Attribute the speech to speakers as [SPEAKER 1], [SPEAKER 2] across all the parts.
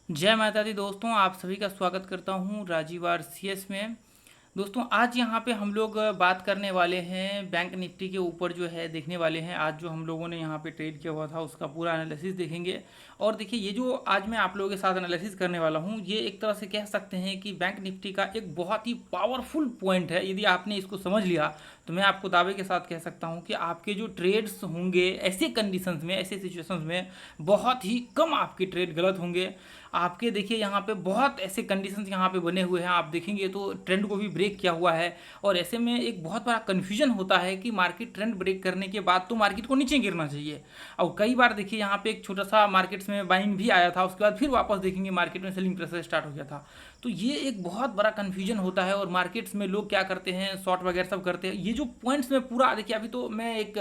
[SPEAKER 1] जय माता दी दोस्तों, आप सभी का स्वागत करता हूँ राजीव आरसीएस में। दोस्तों आज यहाँ पे हम लोग बात करने वाले हैं बैंक निफ्टी के ऊपर जो है देखने वाले हैं। आज जो हम लोगों ने यहाँ पे ट्रेड किया हुआ था उसका पूरा एनालिसिस देखेंगे। और देखिए ये जो आज मैं आप लोगों के साथ एनालिसिस करने वाला हूँ ये एक तरह से कह सकते हैं कि बैंक निफ्टी का एक बहुत ही पावरफुल पॉइंट है। यदि आपने इसको समझ लिया तो मैं आपको दावे के साथ कह सकता हूँ कि आपके जो ट्रेड्स होंगे ऐसे कंडीशंस में, ऐसे सिचुएशंस में बहुत ही कम आपके ट्रेड गलत होंगे। आपके देखिए यहाँ पे बहुत ऐसे कंडीशंस यहाँ पे बने हुए हैं, आप देखेंगे तो ट्रेंड को भी ब्रेक किया हुआ है। और ऐसे में एक बहुत बड़ा कन्फ्यूजन होता है कि मार्केट ट्रेंड ब्रेक करने के बाद तो मार्केट को नीचे गिरना चाहिए। और कई बार देखिए यहाँ पे एक छोटा सा मार्केट्स में बाइंग भी आया था, उसके बाद फिर वापस देखेंगे मार्केट में सेलिंग प्रेशर स्टार्ट हो गया था। तो ये एक बहुत बड़ा कन्फ्यूजन होता है और मार्केट्स में लोग क्या करते हैं, शॉर्ट वगैरह सब करते हैं। ये जो पॉइंट्स में पूरा देखिए, अभी तो मैं एक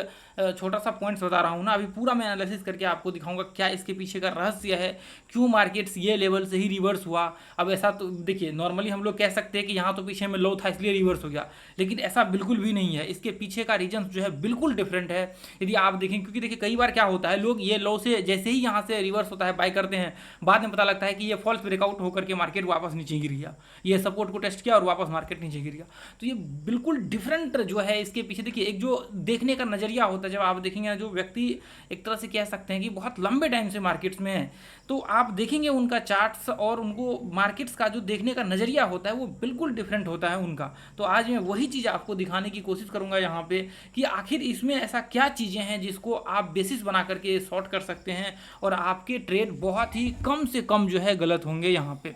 [SPEAKER 1] छोटा सा पॉइंट्स बता रहा हूँ ना, अभी पूरा मैं एनालिसिस करके आपको दिखाऊंगा क्या इसके पीछे का रहस्य है, क्यों मार्केट्स ये लेवल से ही रिवर्स हुआ। अब ऐसा तो देखिए नॉर्मली हम लोग कह सकते हैं कि यहाँ तो पीछे में लो था इसलिए रिवर्स हो गया, लेकिन ऐसा बिल्कुल भी नहीं है। इसके पीछे का रीजन जो है बिल्कुल डिफरेंट है। यदि आप देखें, क्योंकि देखिए कई बार क्या होता है, लोग ये लो से जैसे ही यहाँ से रिवर्स होता है बाय करते हैं, बाद में पता लगता है कि ये फॉल्स ब्रेकआउट होकर के मार्केट वापस नीचे गिर गया, ये सपोर्ट को टेस्ट किया और वापस मार्केट नीचे गिर गया। तो ये बिल्कुल डिफरेंट जो है इसके पीछे देखिए एक जो देखने का नजरिया होता है। जब आप देखेंगे जो व्यक्ति एक तरह से कह सकते हैं कि बहुत लंबे टाइम से मार्केट्स में है, तो आप देखेंगे उनका चार्ट्स और उनको मार्केट्स का जो देखने का नज़रिया होता है वो बिल्कुल डिफरेंट होता है उनका। तो आज मैं वही चीज़ आपको दिखाने की कोशिश करूंगा यहाँ पे कि आखिर इसमें ऐसा क्या चीज़ें हैं जिसको आप बेसिस बना करके शॉर्ट कर सकते हैं और आपके ट्रेड बहुत ही कम से कम जो है गलत होंगे यहाँ पे।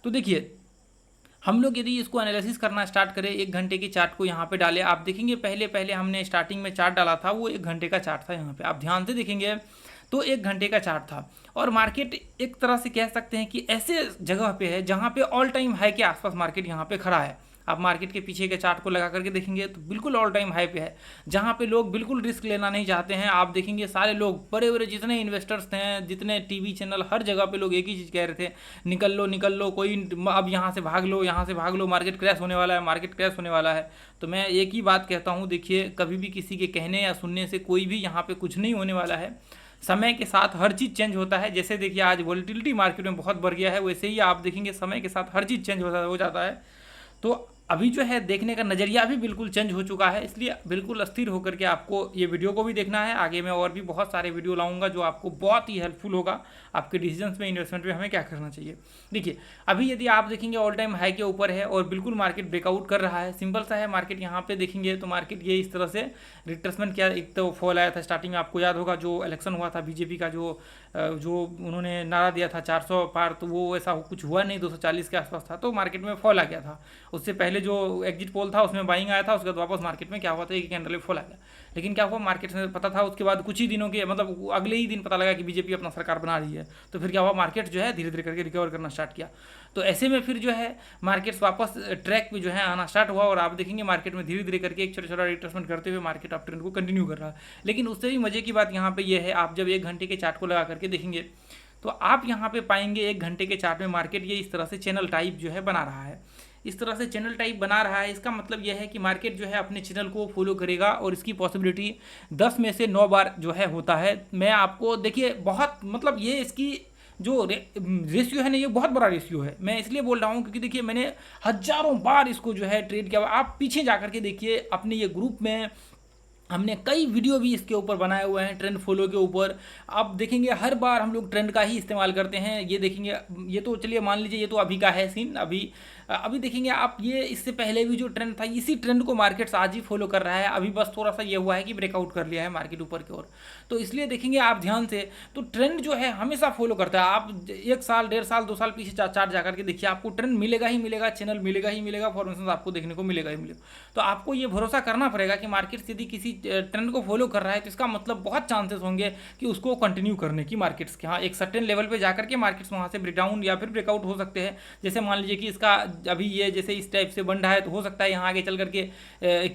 [SPEAKER 1] तो देखिए हम लोग यदि इसको एनालिसिस करना स्टार्ट करें, एक घंटे के चार्ट को यहाँ पे डालें, आप देखेंगे पहले पहले हमने स्टार्टिंग में चार्ट डाला था वो एक घंटे का चार्ट था। यहाँ पे आप ध्यान से देखेंगे तो एक घंटे का चार्ट था और मार्केट एक तरह से कह सकते हैं कि ऐसे जगह पे है जहाँ पे ऑल टाइम हाई के आसपास मार्केट यहाँ पे खड़ा है। आप मार्केट के पीछे के चार्ट को लगा करके देखेंगे तो बिल्कुल ऑल टाइम हाई पे है, जहाँ पे लोग बिल्कुल रिस्क लेना नहीं चाहते हैं। आप देखेंगे सारे लोग बड़े बड़े जितने इन्वेस्टर्स थे, जितने टीवी चैनल, हर जगह पे लोग एक ही चीज़ कह रहे थे, निकल लो कोई, अब यहाँ से भाग लो, यहाँ से भाग लो, मार्केट क्रैश होने वाला है, मार्केट क्रैश होने वाला है। तो मैं एक ही बात कहता हूँ, देखिए कभी भी किसी के कहने या सुनने से कोई भी यहाँ पे कुछ नहीं होने वाला है। समय के साथ हर चीज़ चेंज होता है। जैसे देखिए आज वोलेटिलिटी मार्केट में बहुत बढ़ गया है, वैसे ही आप देखेंगे समय के साथ हर चीज़ चेंज हो जाता है। तो अभी जो है देखने का नज़रिया भी बिल्कुल चेंज हो चुका है, इसलिए बिल्कुल अस्थिर होकर के आपको ये वीडियो को भी देखना है। आगे मैं और भी बहुत सारे वीडियो लाऊंगा जो आपको बहुत ही हेल्पफुल होगा आपके डिसीजंस में, इन्वेस्टमेंट में हमें क्या करना चाहिए। देखिए अभी यदि आप देखेंगे ऑल टाइम हाई के ऊपर है और बिल्कुल मार्केट ब्रेकआउट कर रहा है, सिंपल सा है। मार्केट यहाँ पे देखेंगे तो मार्केट ये इस तरह से रिट्रेसमेंट किया। एक तो फॉल आया था स्टार्टिंग में, आपको याद होगा जो इलेक्शन हुआ था बीजेपी का, जो उन्होंने नारा दिया था 400 पार, तो वो ऐसा कुछ हुआ नहीं, 240 के आसपास था, तो मार्केट में फॉल आ गया था। उससे पहले जो एग्जिट पोल था उसमें बाइंग आया था, उसके बाद वापस मार्केट में क्या हुआ था, एक कैंडल में फॉल आ गया। लेकिन क्या हुआ, मार्केट में पता था उसके बाद कुछ ही दिनों के मतलब अगले ही दिन पता लगा कि बीजेपी अपना सरकार बना रही है, तो फिर क्या हुआ, मार्केट जो है धीरे धीरे करके रिकवर करना स्टार्ट किया। तो ऐसे में फिर जो है मार्केट्स वापस ट्रैक पे जो है आना स्टार्ट हुआ और आप देखेंगे मार्केट में धीरे धीरे करके एक छोटा छोटा रिट्रेसमेंट करते हुए मार्केट अप ट्रेंड को कंटिन्यू कर रहा है। लेकिन उससे भी मजे की बात यहाँ पे ये है, आप जब एक घंटे के चार्ट को लगा करके देखेंगे तो आप यहाँ पे पाएंगे एक घंटे के चार्ट में मार्केट ये इस तरह से चैनल टाइप जो है बना रहा है। इस तरह से चैनल टाइप बना रहा है, इसका मतलब यह है कि मार्केट जो है अपने चैनल को फॉलो करेगा और इसकी पॉसिबिलिटी 10 में से 9 बार जो है होता है। मैं आपको देखिए बहुत मतलब ये इसकी जो रेशियो है ना, ये बहुत बड़ा रेशियो है। मैं इसलिए बोल रहा हूँ क्योंकि देखिए मैंने हजारों बार इसको जो है ट्रेड किया। आप पीछे जा करके देखिए अपने ये ग्रुप में हमने कई वीडियो भी इसके ऊपर बनाए हुए हैं ट्रेंड फॉलो के ऊपर। आप देखेंगे हर बार हम लोग ट्रेंड का ही इस्तेमाल करते हैं। ये देखेंगे, ये तो चलिए मान लीजिए ये तो अभी का है सीन। अभी अभी देखेंगे आप, ये इससे पहले भी जो ट्रेंड था इसी ट्रेंड को मार्केट्स आज ही फॉलो कर रहा है। अभी बस थोड़ा सा ये हुआ है कि ब्रेकआउट कर लिया है मार्केट ऊपर की ओर। तो इसलिए देखेंगे आप ध्यान से, तो ट्रेंड जो है हमेशा फॉलो करता है। आप 1 साल 1.5 साल 2 साल पीछे चार्ट जाकर के देखिए, आपको ट्रेंड मिलेगा ही मिलेगा, चैनल मिलेगा ही मिलेगा, फॉर्मेशन आपको देखने को मिलेगा ही मिलेगा। तो आपको ये भरोसा करना पड़ेगा कि मार्केट यदि किसी ट्रेंड को फॉलो कर रहा है तो इसका मतलब बहुत चांसेस होंगे कि उसको कंटिन्यू करने की मार्केट्स के। हाँ, एक सर्टेन लेवल पे जाकर के मार्केट्स वहाँ से ब्रेकडाउन या फिर ब्रेकआउट हो सकते हैं। जैसे मान लीजिए कि इसका अभी ये जैसे इस टाइप से बन रहा है, तो हो सकता है यहाँ आगे चल करके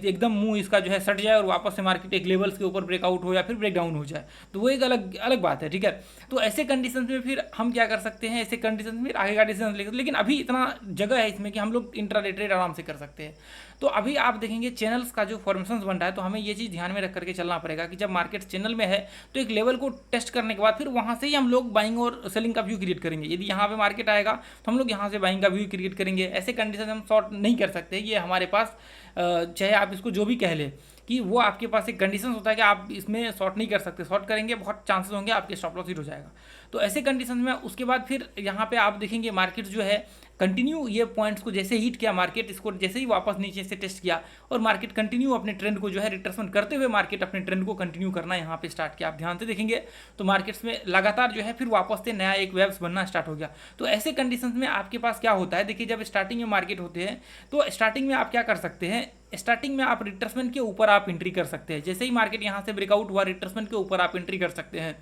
[SPEAKER 1] एकदम मुंह इसका जो है सट जाए और वापस से मार्केट एक लेवल्स के ऊपर ब्रेकआउट हो या फिर ब्रेकडाउन हो जाए, तो वो एक अलग अलग बात है। ठीक है, तो ऐसे कंडीशन में फिर हम क्या कर सकते हैं, ऐसे कंडीशन में फिर आगे का डिसीजन ले सकते हैं। लेकिन अभी इतना जगह है इसमें कि हम लोग इंट्राडे ट्रेड आराम से कर सकते हैं। तो अभी आप देखेंगे चैनल्स का जो फॉर्मेशन बन रहा है, तो हमें ये चीज़ ध्यान में रख करके चलना पड़ेगा कि जब मार्केट चैनल में है तो एक लेवल को टेस्ट करने के बाद फिर वहाँ से ही हम लोग बाइंग और सेलिंग का व्यू क्रिएट करेंगे। यदि यहाँ पे मार्केट आएगा तो हम लोग यहाँ से बाइंग का व्यू क्रिएट करेंगे। ऐसे कंडीशन हम शॉर्ट नहीं कर सकते, ये हमारे पास चाहे आप इसको जो भी कह ले कि वो आपके पास एक कंडीशन होता है कि आप इसमें शॉर्ट नहीं कर सकते, शॉर्ट करेंगे बहुत चांसेस होंगे आपके स्टॉप लॉस हिट हो जाएगा। तो ऐसे कंडीशन में उसके बाद फिर यहाँ पे आप देखेंगे मार्केट जो है कंटिन्यू ये पॉइंट्स को जैसे हिट किया मार्केट, इसको जैसे ही वापस नीचे से टेस्ट किया और मार्केट कंटिन्यू अपने ट्रेंड को जो है रिट्रेसमेंट करते हुए मार्केट अपने ट्रेंड को कंटिन्यू करना यहाँ पे स्टार्ट किया। आप ध्यान से देखेंगे तो मार्केट्स में लगातार जो है फिर वापस से नया एक वेव्स बनना स्टार्ट हो गया। तो ऐसे कंडीशंस में आपके पास क्या होता है, देखिए जब स्टार्टिंग में मार्केट होते हैं तो स्टार्टिंग में आप क्या कर सकते हैं, स्टार्टिंग में आप रिट्रेसमेंट के ऊपर आप एंट्री कर सकते हैं। जैसे ही मार्केट यहाँ से ब्रेकआउट हुआ रिट्रेसमेंट के ऊपर आप एंट्री कर सकते हैं।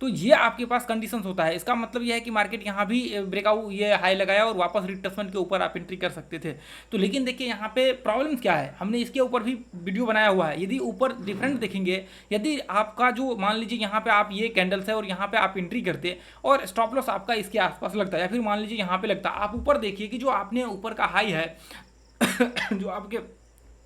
[SPEAKER 1] तो ये आपके पास कंडीशंस होता है। इसका मतलब यह है कि मार्केट यहाँ भी ब्रेकआउट ये हाई लगाया और वापस रिट्रेसमेंट के ऊपर आप एंट्री कर सकते थे। तो लेकिन देखिए यहाँ पे प्रॉब्लम क्या है, हमने इसके ऊपर भी वीडियो बनाया हुआ है। यदि ऊपर डिफरेंट देखेंगे, यदि आपका जो मान लीजिए यहाँ पे आप ये कैंडल्स है और यहाँ पे आप एंट्री करते और स्टॉप लॉस आपका इसके आसपास लगता है या फिर मान लीजिए यहाँ पे लगता, आप ऊपर देखिए कि जो आपने ऊपर का हाई है जो आपके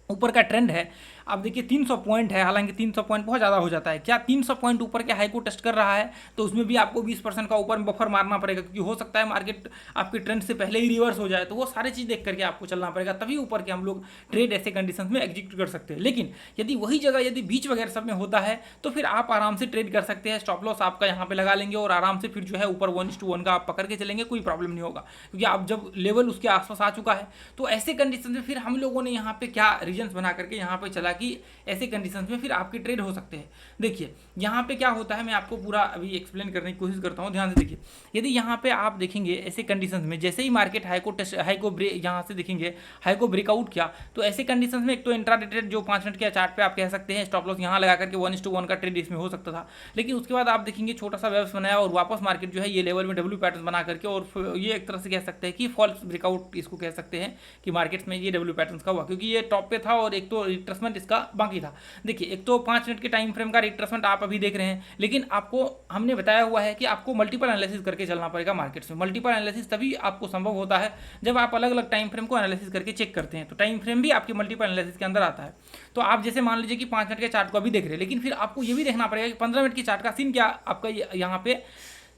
[SPEAKER 1] ऊपर का ट्रेंड है, आप देखिए 300 पॉइंट है। हालांकि 300 पॉइंट बहुत ज़्यादा हो जाता है, क्या 300 पॉइंट ऊपर के हाई को टेस्ट कर रहा है तो उसमें भी आपको 20% का ऊपर बफर मारना पड़ेगा, क्योंकि हो सकता है मार्केट आपके ट्रेंड से पहले ही रिवर्स हो जाए। तो वो सारी चीज़ देख करके आपको चलना पड़ेगा, तभी ऊपर के हम लोग ट्रेड ऐसे कंडीशन में एग्जीक्यूट कर सकते हैं। लेकिन यदि वही जगह यदि बीच वगैरह सब में होता है तो फिर आप आराम से ट्रेड कर सकते हैं। स्टॉप लॉस आपका यहाँ पे लगा लेंगे और आराम से फिर जो है ऊपर 1:1 का आप पकड़ के चलेंगे, कोई प्रॉब्लम नहीं होगा, क्योंकि आप जब लेवल उसके आसपास आ चुका है। तो ऐसे कंडीशन में फिर हम लोगों ने यहाँ पे क्या रीजन्स बना करके यहाँ पे चला कि ऐसे कंडीशन में फिर आपके ट्रेड हो सकते हैं। देखिए यहाँ पे क्या होता है, मैं आपको पूरा अभी एक्सप्लेन करने की कोशिश करता हूँ, ध्यान से देखिए। यदि यहाँ पे आप देखेंगे ऐसे कंडीशन में जैसे ही मार्केट हाई को ब्रेक यहाँ से देखेंगे हाई को ब्रेकआउट किया, तो ऐसे कंडीशन में एक तो इंट्राडे ट्रेड जो 5 मिनट के चार्ट पे आप कह सकते हैं स्टॉप लॉस यहाँ लगा करके 1:1 का ट्रेड इसमें हो सकता था। लेकिन उसके बाद आप देखेंगे छोटा सा वेव्स बनाया और वापस मार्केट जो है ये लेवल में डब्ल्यू पैटर्न बना करके, और ये एक तरह से कह सकते हैं कि फॉल्स ब्रेकआउट इसको कह सकते हैं कि मार्केट्स में ये डब्ल्यू पैटर्न का हुआ, क्योंकि ये टॉप पे था और एक तो रिट्रेसमेंट इसका बाकी था। देखिए एक तो 5 मिनट के टाइम फ्रेम का रिट्रेसमेंट आप अभी देख रहे हैं, लेकिन आपको हमने बताया हुआ है कि आपको मल्टीपल एनालिसिस करके चलना पड़ेगा मार्केट्स में। मल्टीपल एनालिसिस तभी आपको संभव होता है जब आप अलग अलग टाइम फ्रेम को एनालिसिस करके चेक करते हैं। तो टाइम फ्रेम भी आपके मल्टीपल एनालिसिस के अंदर आता है। तो आप जैसे मान लीजिए कि 5 मिनट के चार्ट को अभी देख रहे हैं, लेकिन फिर आपको ये भी देखना पड़ेगा कि 15 मिनट की चार्ट का सीन क्या आपका यहाँ पे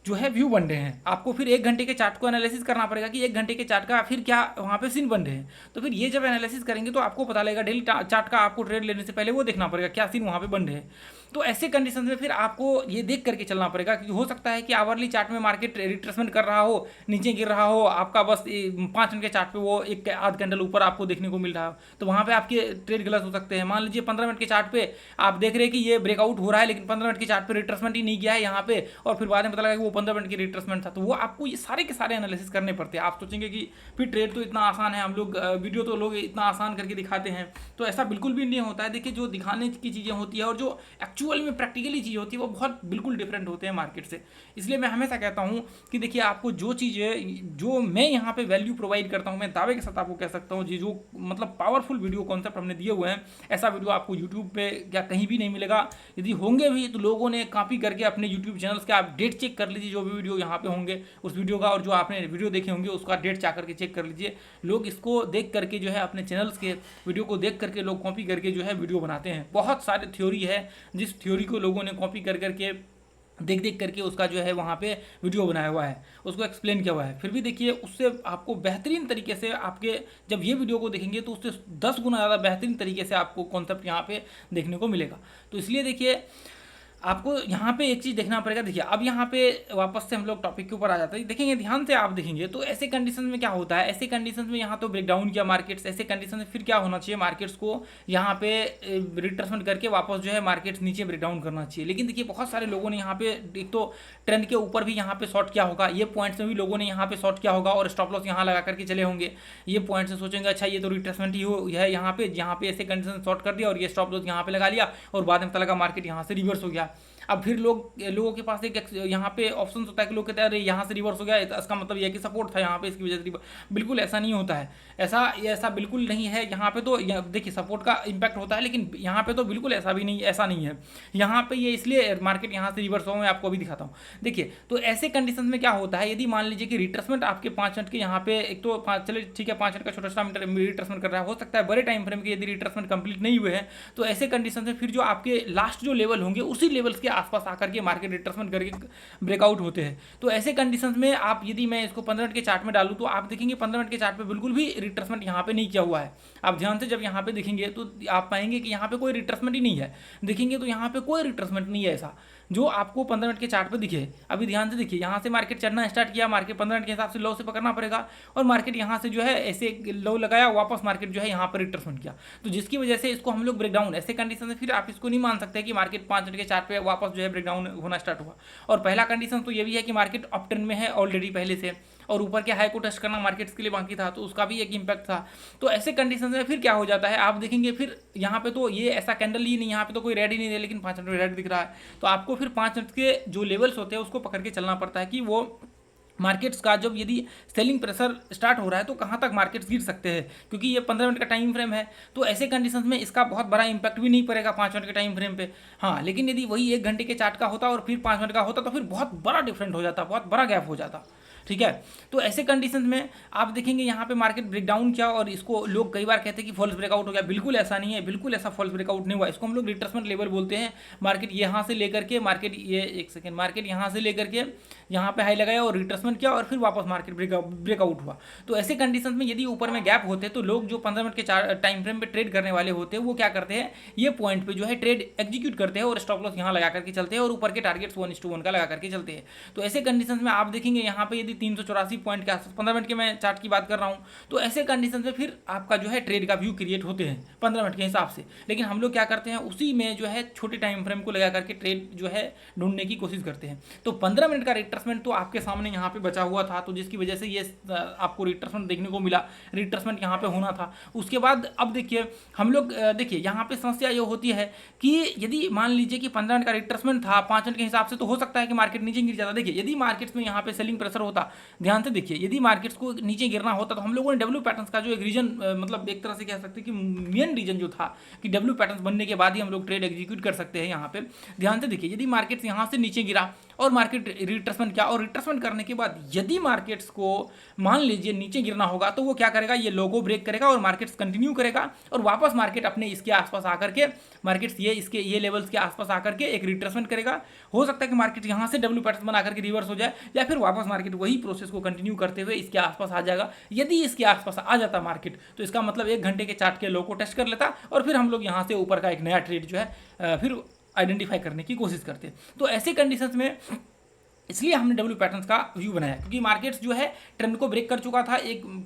[SPEAKER 1] जो है व्यू बन रहे हैं। आपको फिर 1 घंटे के चार्ट को एनालिसिस करना पड़ेगा कि 1 घंटे के चार्ट का फिर क्या वहाँ पे सीन बन रहे हैं। तो फिर ये जब एनालिसिस करेंगे तो आपको पता लगेगा डेली चार्ट का, आपको ट्रेड लेने से पहले वो देखना पड़ेगा क्या सीन वहाँ पे बन रहे हैं। तो ऐसे कंडीशन में फिर आपको ये देख करके चलना पड़ेगा, क्योंकि हो सकता है कि आवरली चार्ट में मार्केट रिट्रेसमेंट कर रहा हो, नीचे गिर रहा हो, आपका बस 5 मिनट के चार्ट पे वो एक आध कैंडल ऊपर आपको देखने को मिल रहा हो, तो वहाँ पे आपके ट्रेड गलत हो सकते हैं। मान लीजिए 15 मिनट के चार्ट पे आप देख रहे हैं कि ये ब्रेकआउट हो रहा है, लेकिन 15 मिनट के चार्ट पे रिट्रेसमेंट ही नहीं किया है यहाँ पे, और फिर बाद में पता लगा कि वो 15 मिनट की रिट्रेसमेंट था। तो वो आपको ये सारे के सारे एनालिसिस करने पड़ते हैं। आप सोचेंगे कि फिर ट्रेड तो इतना आसान है, हम लोग वीडियो तो लोग इतना आसान करके दिखाते हैं, तो ऐसा बिल्कुल भी नहीं होता है। देखिए जो दिखाने की चीज़ें होती है और जो एक्चुअल में प्रैक्टिकली चीज़ होती है वो बहुत बिल्कुल डिफरेंट होते हैं मार्केट से। इसलिए मैं हमेशा कहता हूँ कि देखिए आपको जो चीज़ें जो मैं यहाँ पे वैल्यू प्रोवाइड करता हूँ, मैं दावे के साथ आपको कह सकता हूँ, जो मतलब पावरफुल वीडियो कॉन्सेप्ट हमने दिए हुए हैं, ऐसा वीडियो आपको यूट्यूब पे या कहीं भी नहीं मिलेगा। यदि होंगे भी तो लोगों ने कॉपी करके अपने यूट्यूब चैनल्स के आप डेट चेक कर लीजिए, जो भी वीडियो यहाँ पे होंगे उस वीडियो का, और जो आपने वीडियो देखे होंगे उसका डेट जा करके चेक कर लीजिए। लोग इसको देख करके जो है अपने चैनल्स के वीडियो को देख करके लोग कॉपी करके जो है वीडियो बनाते हैं। बहुत सारे थ्योरी है, जिस थ्योरी को लोगों ने कॉपी कर करके देख देख करके उसका जो है वहाँ पे वीडियो बनाया हुआ है, उसको एक्सप्लेन किया हुआ है। फिर भी देखिए उससे आपको बेहतरीन तरीके से आपके जब ये वीडियो को देखेंगे तो उससे 10 गुना ज़्यादा बेहतरीन तरीके से आपको कॉन्सेप्ट यहाँ पे देखने को मिलेगा। तो इसलिए देखिए आपको यहाँ पे एक चीज़ देखना पड़ेगा। देखिए अब यहाँ पे वापस से हम लोग टॉपिक के ऊपर आ जाते हैं, देखेंगे ध्यान से आप देखेंगे तो ऐसे कंडीशन में क्या होता है। ऐसे कंडीशन में यहाँ तो ब्रेकडाउन किया मार्केट्स, ऐसे कंडीशन में फिर क्या होना चाहिए, मार्केट्स को यहाँ पे रिट्रेसमेंट करके वापस जो है मार्केट्स नीचे ब्रेकडाउन करना चाहिए। लेकिन देखिए बहुत सारे लोगों ने यहाँ पे एक तो ट्रेंड के ऊपर भी यहाँ पे शॉर्ट किया होगा, ये पॉइंट्स में भी लोगों ने यहाँ पे शॉर्ट किया होगा और स्टॉप लॉस यहाँ लगा करके चले होंगे। ये पॉइंट से सोचेंगे अच्छा ये तो रिट्रेसमेंट ही हो है यहाँ पे ऐसे कंडीशन शॉर्ट कर दिया और ये स्टॉप लॉस यहाँ पे लगा लिया और बाद में पता लगा मार्केट यहाँ से रिवर्स हो गया। अब फिर लोगों के पास एक यहाँ पे ऑप्शन होता है कि लोग कहते हैं अरे यहाँ से रिवर्स हो गया, इसका मतलब यह है कि सपोर्ट था यहाँ पे, इसकी वजह से बिल्कुल ऐसा नहीं होता है। ऐसा बिल्कुल नहीं है। यहाँ पे तो देखिए सपोर्ट का इम्पैक्ट होता है, लेकिन यहाँ पे तो बिल्कुल ऐसा नहीं है। यहाँ पे ये इसलिए मार्केट यहाँ से रिवर्स हो, मैं आपको अभी दिखाता हूँ। देखिए तो ऐसे कंडीशन में क्या होता है, यदि मान लीजिए कि रिट्रेसमेंट आपके 5 मिनट के यहाँ पे, एक तो चलिए ठीक है 5 मिनट का छोटा सा रिट्रेसमेंट कर रहा है, हो सकता है बड़े टाइम फ्रेम के यदि रिट्रेसमेंट कंप्लीट नहीं हुए हैं, तो ऐसे कंडीशन से फिर जो आपके लास्ट जो लेवल होंगे उसी लेवल्स के आसपास आकर के मार्केट रिट्रेसमेंट करके ब्रेकआउट होते हैं। तो ऐसे कंडीशन में आप, यदि मैं इसको 15 मिनट के चार्ट में डालूं तो आप देखेंगे 15 मिनट के चार्ट पे बिल्कुल भी रिट्रेसमेंट यहाँ पे नहीं किया हुआ है। आप ध्यान से जब यहाँ पे देखेंगे तो आप पाएंगे कि यहाँ पे कोई रिट्रेसमेंट ही नहीं है। देखेंगे तो यहाँ पे कोई रिट्रेसमेंट नहीं है ऐसा जो आपको 15 मिनट के चार्ट पे दिखे। अभी ध्यान से देखिए, यहाँ से मार्केट चढ़ना स्टार्ट किया, मार्केट 15 मिनट के हिसाब से लो से पकड़ना पड़ेगा, और मार्केट यहाँ से जो है ऐसे लो लगाया, वापस मार्केट जो है यहाँ पर रिट्रेसमेंट किया, तो जिसकी वजह से इसको हम लोग ब्रेकडाउन, ऐसे कंडीशन से फिर आप इसको नहीं मान सकते कि मार्केट 5 मिनट के चार्ट पे वापस जो है ब्रेकडाउन होना स्टार्ट हुआ। और पहला कंडीशन तो ये भी है कि मार्केट अप ट्रेंड में है ऑलरेडी पहले से, और ऊपर के हाई को टच करना मार्केट्स के लिए बाकी था, तो उसका भी एक इम्पैक्ट था। तो ऐसे कंडीशन में फिर क्या हो जाता है, आप देखेंगे फिर यहाँ पे तो ये ऐसा कैंडल ही नहीं, यहाँ पे तो कोई रेड ही नहीं है, लेकिन 5 मिनट में रेड दिख रहा है। तो आपको फिर 5 मिनट के जो लेवल्स होते हैं उसको पकड़ के चलना पड़ता है कि वो मार्केट्स का जब यदि सेलिंग प्रेशर स्टार्ट हो रहा है तो कहाँ तक मार्केट्स गिर सकते हैं, क्योंकि ये 15 मिनट का टाइम फ्रेम है। तो ऐसे कंडीशंस में इसका बहुत बड़ा इंपैक्ट भी नहीं पड़ेगा 5 मिनट के टाइम फ्रेम पे। हाँ, लेकिन यदि वही 1 घंटे के चार्ट का होता और फिर 5 मिनट का होता तो फिर बहुत बड़ा डिफरेंट हो जाता, बहुत बड़ा गैप हो जाता। ठीक है, तो ऐसे कंडीशंस में आप देखेंगे यहाँ पे मार्केट ब्रेकडाउन किया, और इसको लोग कई बार कहते हैं कि फॉल्स ब्रेकआउट हो गया। बिल्कुल ऐसा नहीं है, बिल्कुल ऐसा फॉल्स ब्रेकआउट नहीं हुआ। इसको हम लोग रिट्रेसमेंट लेवल बोलते हैं। मार्केट यहाँ से लेकर के मार्केट यहाँ से लेकर के यहाँ पे हाई लगाया और रिट्रेसमेंट किया, और फिर वापस मार्केट ब्रेकआउट हुआ। तो ऐसे कंडीशंस में यदि ऊपर में गैप होते तो लोग जो 15 मिनट के टाइम फ्रेम पे ट्रेड करने वाले होते हैं वो क्या करते हैं, ये पॉइंट पे जो है ट्रेड एग्जीक्यूट करते हैं और स्टॉप लॉस यहाँ लगा करके चलते हैं, और ऊपर के टारगेट्स 1:1 का लगा करके चलते हैं। तो ऐसे कंडीशंस में आप देखेंगे यहाँ पे यदि 384 पॉइंट के आसपास, 15 मिनट के मैं चार्ट की बात कर रहा हूँ, तो ऐसे कंडीशन में फिर आपका जो है ट्रेड का व्यू क्रिएट होते हैं 15 मिनट के हिसाब से। लेकिन हम लोग क्या करते हैं, उसी में जो है छोटे टाइम फ्रेम को लगा करके ट्रेड जो है ढूंढने की कोशिश करते हैं। तो 15 मिनट का रिट्रेसमेंट तो आपके सामने यहाँ पे बचा हुआ था, तो जिसकी वजह से ये आपको रिट्रेसमेंट देखने को मिला। रिट्रेसमेंट यहाँ पे होना था। उसके बाद अब देखिए हम लोग देखिए यहाँ पे समस्या ये होती है कि यदि मान लीजिए कि 15 मिनट का रिट्रेसमेंट था 5 मिनट के हिसाब से, तो हो सकता है कि मार्केट नीचे गिर जाता। देखिए यदि मार्केट्स में यहाँ पे सेलिंग प्रेशर होता, ध्यान से देखिए, यदि मार्केट्स को नीचे गिरना होता तो हम लोगों ने डब्ल्यू पैटर्न्स का जो एक रीजन, मतलब एक तरह से कह सकते हैं कि मेन रीजन जो था कि डब्ल्यू पैटर्न्स बनने के बाद ही हम लोग ट्रेड एग्जीक्यूट कर सकते हैं। यहाँ पे ध्यान से देखिए, यदि मार्केट्स यहाँ से नीचे गिरा और मार्केट रिट्रेसमेंट किया, और रिट्रेसमेंट करने के बाद यदि मार्केट्स को मान लीजिए नीचे गिरना होगा, तो वो क्या करेगा, ये लोगो ब्रेक करेगा और मार्केट्स कंटिन्यू करेगा, और वापस मार्केट अपने इसके आसपास आकर के मार्केट्स ये लेवल्स के आसपास आकर के एक रिट्रेसमेंट करेगा। हो सकता है कि मार्केट यहाँ से डब्ल्यू पैटर्न बना करके रिवर्स हो जाए, या फिर वापस मार्केट वही प्रोसेस को कंटिन्यू करते हुए इसके आसपास आ जाएगा। यदि इसके आसपास आ जाता मार्केट, तो इसका मतलब 1 घंटे के चार्ट के लो को टच कर लेता, और फिर हम लोग यहाँ से ऊपर का एक नया ट्रेड जो है फिर आइडेंटिफाई करने की कोशिश करते। तो ऐसे कंडीशंस में इसलिए हमने डब्ल्यू पैटर्न्स का व्यू बनाया, क्योंकि मार्केट्स जो है ट्रेंड को ब्रेक कर चुका था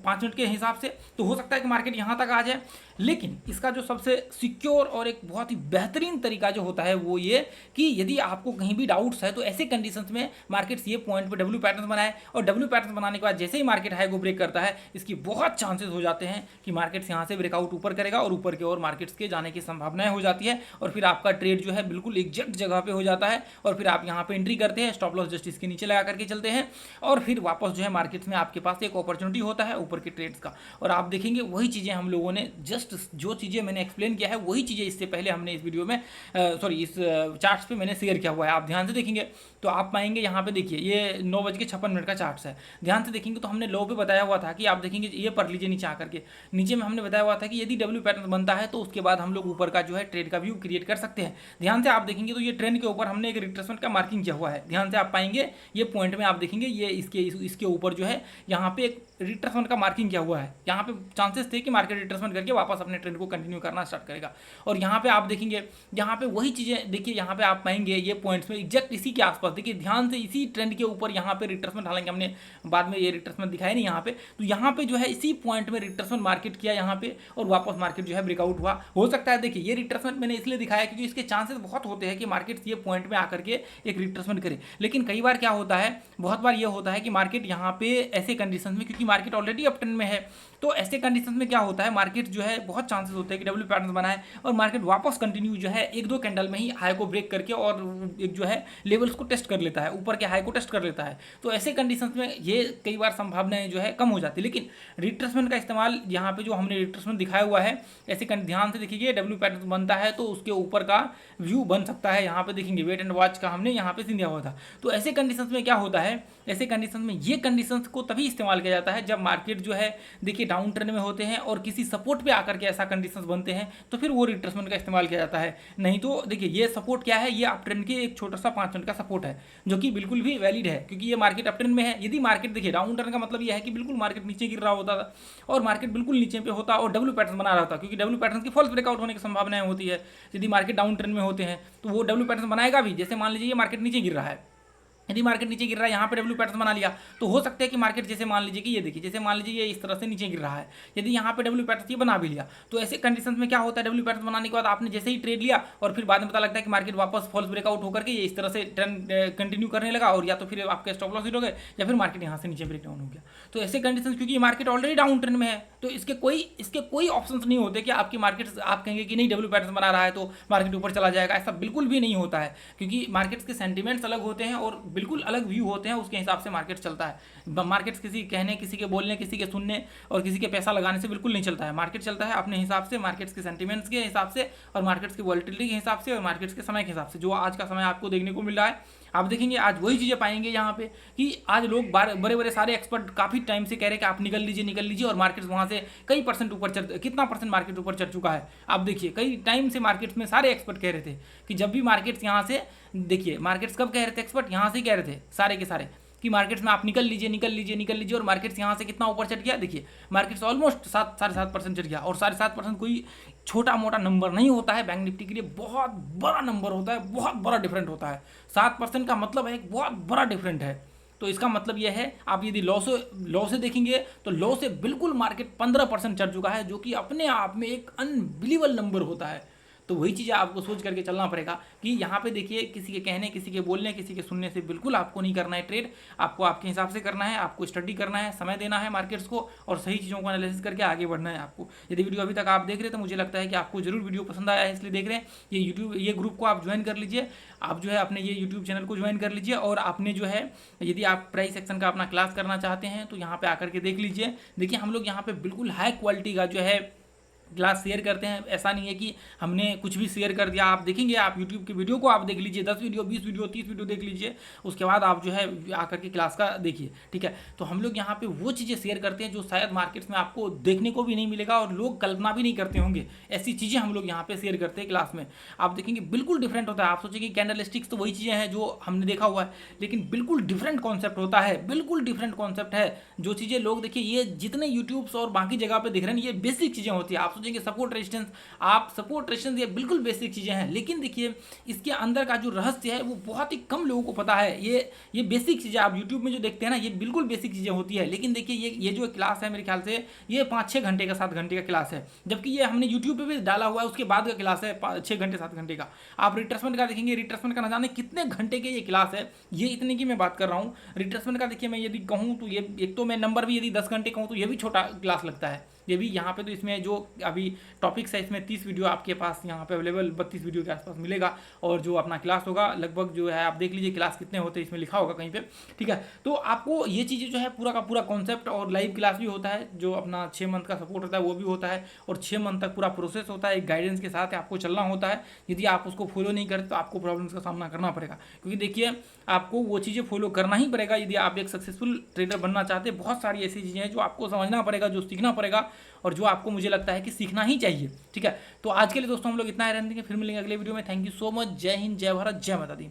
[SPEAKER 1] 5 मिनट के हिसाब से। तो हो सकता है कि मार्केट यहाँ तक आ जाए, लेकिन इसका जो सबसे सिक्योर और एक बहुत ही बेहतरीन तरीका जो होता है वो ये कि यदि आपको कहीं भी डाउट्स है तो ऐसे कंडीशंस में मार्केट्स ये पॉइंट पे डब्ल्यू पैटर्न बनाए, और डब्ल्यू पैटर्न बनाने के बाद जैसे ही मार्केट हाई को ब्रेक करता है, इसकी बहुत चांसेस हो जाते हैं कि मार्केट्स यहाँ से ब्रेकआउट ऊपर करेगा और ऊपर की ओर मार्केट्स के जाने की संभावनाएं हो जाती है, और फिर आपका ट्रेड जो है बिल्कुल एग्जैक्ट जगह पे हो जाता है, और फिर आप यहाँ पे एंट्री करते हैं, स्टॉप लॉस जस्ट इसके नीचे लगा करके चलते हैं, और फिर वापस जो है मार्केट्स में आपके पास एक अपॉर्चुनिटी होता है ऊपर के ट्रेड्स का। और आप देखेंगे वही चीज़ें हम लोगों ने जस्ट जो चीज़ें मैंने एक्सप्लेन किया है वही चीज़ें इससे पहले हमने इस वीडियो में इस चार्ट्स पे मैंने शेयर किया हुआ है। आप ध्यान से देखेंगे तो आप पाएंगे यहाँ पे देखिए ये 9:56 का चार्ट्स है। ध्यान से देखेंगे तो हमने लो पे बताया हुआ था कि आप देखेंगे ये पढ़ लीजिए नीचे आकर के, नीचे में हमने बताया हुआ था कि यदि डब्ल्यू पैटर्न बनता है तो उसके बाद हम लोग ऊपर का जो है ट्रेड का व्यू क्रिएट कर सकते हैं। ध्यान से आप देखेंगे तो ये ट्रेंड के ऊपर हमने एक रिट्रेसमेंट का मार्किंग किया हुआ है। ध्यान से आप पाएंगे ये पॉइंट में आप देखेंगे ये इसके ऊपर जो है यहाँ पे एक रिट्रेसमेंट का मार्किंग किया हुआ है। यहाँ पे चांसेस थे कि मार्केट रिट्रेसमेंट करके वापस अपने ट्रेंड को कंटिन्यू करना स्टार्ट करेगा। और यहाँ पे आप देखेंगे यहाँ पे वही चीज़ें देखिए, यहाँ पे आप पाएंगे ये पॉइंट्स में एग्जैक्ट इसी के आसपास देखिए, ध्यान से इसी ट्रेंड के ऊपर यहाँ पे रिट्रेसमेंट, हालांकि हमने बाद में ये रिट्रेसमेंट दिखाया नहीं यहाँ पे, तो यहाँ पे जो है इसी पॉइंट में रिट्रेसमेंट मार्केट किया यहाँ पे, और वापस मार्केट जो है ब्रेकआउट हुआ। हो सकता है देखिए ये रिट्रेसमेंट मैंने इसलिए दिखाया क्योंकि इसके चांसेस बहुत होते हैं कि मार्केट ये पॉइंट में आकर के एक रिट्रेसमेंट करे। लेकिन कई बार क्या होता है, बहुत बार ये होता है कि मार्केट यहाँ पे ऐसे कंडीशन में, क्योंकि मार्केट ऑलरेडी अप ट्रेंड में है, तो ऐसे कंडीशन में क्या होता है मार्केट जो है बहुत चांसेस होते हैं कि डब्ल्यू पैटर्न बनाए और मार्केट वापस कंटिन्यू जो है 1-2 कैंडल में ही हाई को ब्रेक करके और एक जो है लेवल्स को टेस्ट कर लेता है, ऊपर के हाई को टेस्ट कर लेता है। तो ऐसे कंडीशंस में ये कई बार संभावनाएं जो है कम हो जाती है। लेकिन रिट्रेसमेंट का इस्तेमाल यहाँ पे जो हमने रिट्रेसमेंट दिखाया हुआ है, ऐसे ध्यान से देखिए डब्ल्यू पैटर्न बनता है तो उसके ऊपर का व्यू बन सकता है। यहाँ पे देखेंगे वेट एंड वॉच का हमने यहाँ पे सीन दिया हुआ था। तो ऐसे कंडीशंस में क्या होता है, ऐसे कंडीशंस में ये कंडीशंस को तभी इस्तेमाल किया जाता है जब मार्केट जो है देखिए डाउन ट्रेंड में होते हैं और किसी सपोर्ट पे आकर के ऐसा कंडीशंस बनते हैं तो फिर वो रिट्रेसमेंट का इस्तेमाल किया जाता है। नहीं तो देखिए ये सपोर्ट क्या है, ये अप ट्रेंड के एक छोटा सा 5 मिनट का सपोर्ट है जो कि बिल्कुल भी वैलिड है क्योंकि ये मार्केट अप ट्रेंड में है। यदि मार्केट देखिए डाउन ट्रेंड का मतलब ये है कि बिल्कुल मार्केट नीचे गिर रहा होता था और मार्केट बिल्कुल नीचे पे होता और डब्ल्यू पैटर्न बना रहा था क्योंकि डब्ल्यू पैटर्न की फॉल्स ब्रेकआउट होने की संभावनाएं होती है। यदि मार्केट डाउन ट्रेंड में होते हैं तो वो डब्ल्यू पैटर्न बनाएगा भी। जैसे मान लीजिए ये मार्केट नीचे गिर रहा है, यदि मार्केट नीचे गिर रहा है यहाँ पे डब्ल्यू पैटर्न बना लिया तो हो सकता है कि मार्केट जैसे मान लीजिए कि ये देखिए जैसे मान लीजिए ये इस तरह से नीचे गिर रहा है, यदि यहाँ पे डब्ल्यू पैटर्न ये बना भी लिया तो ऐसे कंडीशंस में क्या होता है, डब्ल्यू पैटर्न बनाने के बाद आपने जैसे ही ट्रेड लिया और फिर बाद में पता लगता है कि मार्केट वापस फॉल्स ब्रेकआउट होकर के ये इस तरह से ट्रेंड कंटिन्यू करने लगा और या तो फिर आपके स्टॉप लॉस हिट हो गए या फिर मार्केट यहाँ से नीचे ब्रेक डाउन हो गया। तो ऐसे कंडीशन क्योंकि मार्केट ऑलरेडी डाउन ट्रेंड में है तो इसके कोई ऑप्शन नहीं होते कि आपकी मार्केट आप कहेंगे कि नहीं डब्ल्यू पैटर्न बना रहा है तो मार्केट ऊपर चला जाएगा, ऐसा बिल्कुल भी नहीं होता है क्योंकि मार्केट्स के सेंटिमेंट्स अलग होते हैं और बिल्कुल अलग व्यू होते हैं, उसके हिसाब से मार्केट चलता है। मार्केट किसी कहने, किसी के बोलने, किसी के सुनने और किसी के पैसा लगाने से बिल्कुल नहीं चलता है। मार्केट चलता है अपने हिसाब से, मार्केट्स के सेंटिमेंट्स के हिसाब से और मार्केट्स की वॉलेटिलिटी के हिसाब से और मार्केट्स के समय के हिसाब से। जो आज का समय आपको देखने को मिल रहा है आप देखेंगे आज वही चीज़ें पाएंगे यहाँ पे कि आज लोग बड़े बड़े सारे एक्सपर्ट काफ़ी टाइम से कह रहे हैं कि आप निकल लीजिए और मार्केट वहाँ से कई परसेंट ऊपर कितना परसेंट मार्केट ऊपर चढ़ चुका है। आप देखिए कई टाइम से मार्केट्स में सारे एक्सपर्ट कह रहे थे कि जब भी मार्केट्स यहाँ से देखिए मार्केट्स कब कह रहे थे, एक्सपर्ट यहाँ से ही कह रहे थे सारे के सारे कि मार्केट्स में आप निकल लीजिए और मार्केट्स यहाँ से कितना ऊपर चढ़ गया। देखिए मार्केट्स ऑलमोस्ट 7.5% चढ़ गया और 7.5% कोई छोटा मोटा नंबर नहीं होता है, बैंक निफ्टी के लिए बहुत बड़ा नंबर होता है, बहुत बड़ा डिफरेंट होता है। 7% का मतलब है एक बहुत बड़ा डिफरेंट है। तो इसका मतलब यह है आप यदि लॉ से देखेंगे तो लॉ से बिल्कुल मार्केट 15% चढ़ चुका है जो कि अपने आप में एक अनबिलीवेबल नंबर होता है। तो वही चीज़ आपको सोच करके चलना पड़ेगा कि यहाँ पे देखिए किसी के कहने, किसी के बोलने, किसी के सुनने से बिल्कुल आपको नहीं करना है ट्रेड। आपको आपके हिसाब से करना है, आपको स्टडी करना है, समय देना है मार्केट्स को और सही चीज़ों को एनालिसिस करके आगे बढ़ना है आपको। यदि वीडियो अभी तक आप देख रहे हैं तो मुझे लगता है कि आपको जरूर वीडियो पसंद आया है, इसलिए देख रहे हैं। ये ग्रुप को आप ज्वाइन कर लीजिए, आप जो है अपने ये यूट्यूब चैनल को ज्वाइन कर लीजिए और आपने जो है यदि आप प्राइस सेक्शन का अपना क्लास करना चाहते हैं तो यहाँ पर आकर के देख लीजिए। देखिए हम लोग यहाँ पर बिल्कुल हाई क्वालिटी का जो है क्लास शेयर करते हैं। ऐसा नहीं है कि हमने कुछ भी शेयर कर दिया। आप देखेंगे, आप यूट्यूब की वीडियो को आप देख लीजिए, 10 वीडियो, 20 वीडियो, 30 वीडियो देख लीजिए, उसके बाद आप जो है आकर के क्लास का देखिए, ठीक है। तो हम लोग यहाँ पे वो चीज़ें शेयर करते हैं जो शायद मार्केट्स में आपको देखने को भी नहीं मिलेगा और लोग कल्पना भी नहीं करते होंगे। ऐसी चीज़ें हम लोग यहाँ पे शेयर करते हैं क्लास में। आप देखेंगे बिल्कुल डिफरेंट होता है। आप सोचेंगे कैंडल स्टिक्स तो वही चीज़ें हैं जो हमने देखा हुआ है, लेकिन बिल्कुल डिफरेंट कॉन्सेप्ट होता है, बिल्कुल डिफरेंट कॉन्सेप्ट है। जो चीज़ें लोग देखिए ये जितने यूट्यूब्स और बाकी जगह पे दिख रहे हैं ये बेसिक चीज़ें होती है। आप सोचेंगे सपोर्ट रेजिस्टेंस ये बिल्कुल बेसिक चीज़ें हैं, लेकिन देखिए इसके अंदर का जो रहस्य है वो बहुत ही कम लोगों को पता है। ये बेसिक चीज़ें आप यूट्यूब में जो देखते हैं ना ये बिल्कुल बेसिक चीज़ें होती है, लेकिन देखिए ये जो क्लास है मेरे ख्याल से ये 5-6 घंटे का 7 घंटे का क्लास है, जबकि ये हमने यूट्यूब पे भी डाला हुआ है उसके बाद का क्लास है 6 घंटे 7 घंटे का। आप रिट्रेसमेंट का देखेंगे, रिट्रेसमेंट का ना जाने कितने घंटे के ये क्लास है, ये इतने की मैं बात कर रहा हूँ। रिट्रेसमेंट का देखिए मैं यदि कहूँ तो ये एक तो मैं नंबर भी यदि 10 घंटे कहूँ तो ये भी छोटा क्लास लगता है। ये भी यहाँ पे तो इसमें जो अभी टॉपिक्स है इसमें 30 वीडियो आपके पास यहाँ पे अवेलेबल 32 वीडियो के आसपास मिलेगा और जो अपना क्लास होगा लगभग जो है आप देख लीजिए क्लास कितने होते हैं इसमें लिखा होगा कहीं पे, ठीक है। तो आपको ये चीज़ें जो है पूरा का पूरा कॉन्सेप्ट और लाइव क्लास भी होता है, जो अपना 6 मंथ का सपोर्ट होता है वो भी होता है और 6 मंथ तक पूरा प्रोसेस होता है, एक गाइडेंस के साथ आपको चलना होता है। यदि आप उसको फॉलो नहीं करते तो आपको प्रॉब्लम्स का सामना करना पड़ेगा, क्योंकि देखिए आपको वो चीज़ें फॉलो करना ही पड़ेगा यदि आप एक सक्सेसफुल ट्रेडर बनना चाहते हैं। बहुत सारी ऐसी चीज़ें हैं जो आपको समझना पड़ेगा, जो सीखना पड़ेगा और जो आपको मुझे लगता है कि सीखना ही चाहिए, ठीक है। तो आज के लिए दोस्तों हम लोग इतना ही रहने देंगे, फिर मिलेंगे अगले वीडियो में। Thank you so much. जय हिंद, जय भारत, जय माता दी।